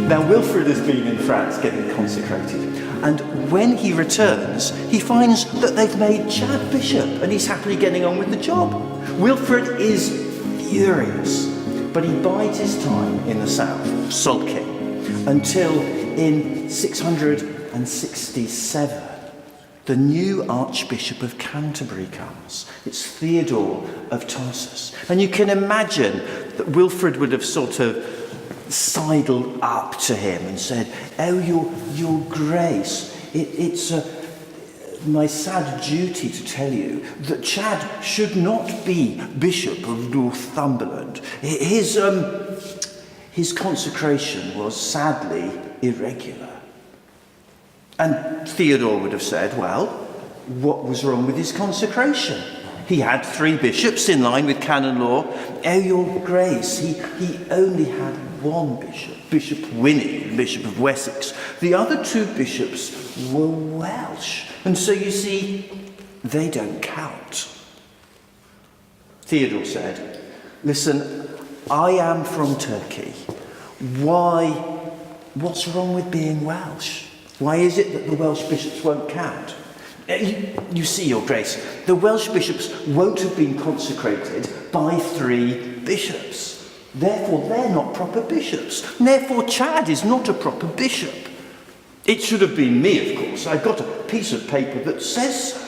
Now, Wilfred has been in France getting consecrated, and when he returns, he finds that they've made Chad bishop, and he's happily getting on with the job. Wilfred is furious, but he bides his time in the south, sulking, until in 667, the new Archbishop of Canterbury comes. It's Theodore of Tarsus. And you can imagine that Wilfred would have sort of sidled up to him and said, "Oh, your grace, it's my sad duty to tell you that Chad should not be Bishop of Northumberland. His consecration was sadly irregular." And Theodore would have said, well, what was wrong with his consecration? He had 3 bishops in line with canon law. "Oh, your grace, he only had 1 bishop, Bishop Winnie, Bishop of Wessex. The other 2 bishops were Welsh. And so you see, they don't count." Theodore said, "Listen, I am from Turkey. What's wrong with being Welsh? Why is it that the Welsh bishops won't count? You see, your grace, the Welsh bishops won't have been consecrated by 3 bishops. Therefore, they're not proper bishops. Therefore, Chad is not a proper bishop. It should have been me, of course. I've got a piece of paper that says so."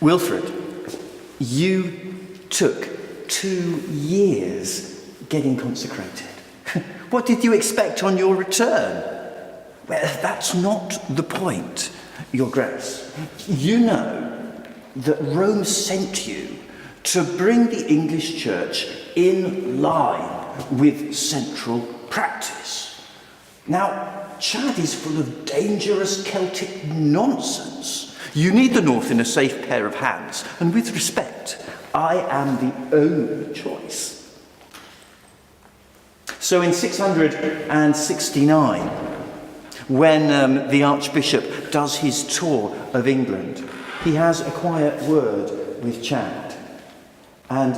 Wilfred, you took 2 years getting consecrated. What did you expect on your return? Well, that's not the point, your grace. You know that Rome sent you to bring the English church in line with central practice. Now, Chad is full of dangerous Celtic nonsense. You need the North in a safe pair of hands, and with respect, I am the only choice. So in 669, when the Archbishop does his tour of England, he has a quiet word with Chad, and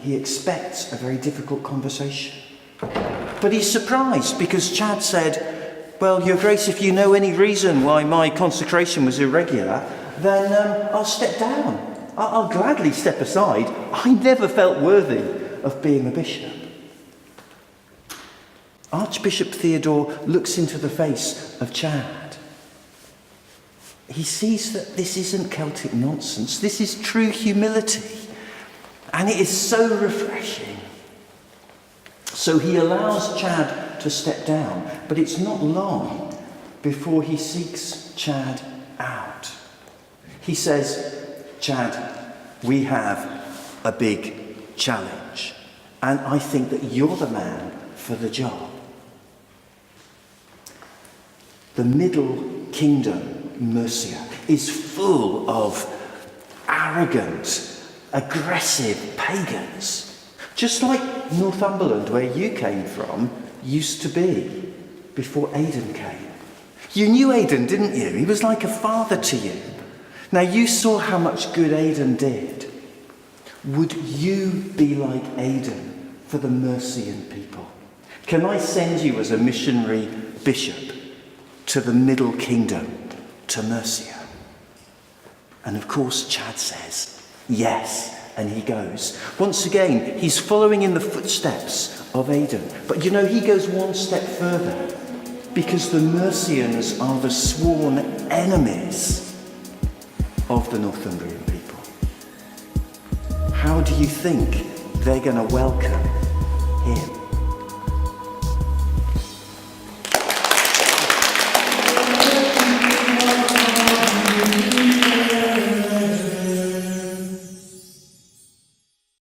he expects a very difficult conversation. But he's surprised because Chad said, "Well, your grace, if you know any reason why my consecration was irregular, then I'll step down. I'll gladly step aside. I never felt worthy of being a bishop." Archbishop Theodore looks into the face of Chad. He sees that this isn't Celtic nonsense. This is true humility. And it is so refreshing. So he allows Chad to step down, but it's not long before he seeks Chad out. He says, "Chad, we have a big challenge, and I think that you're the man for the job." The Middle Kingdom, Mercia, is full of arrogant, aggressive pagans. Just like Northumberland, where you came from, used to be before Aidan came. You knew Aidan, didn't you? He was like a father to you. Now, you saw how much good Aidan did. Would you be like Aidan for the Mercian people? Can I send you as a missionary bishop to the Middle Kingdom, to Mercia? And of course, Chad says, yes, and he goes. Once again, he's following in the footsteps of Aidan. But you know, he goes one step further, because the Mercians are the sworn enemies of the Northumbrian people. How do you think they're going to welcome him?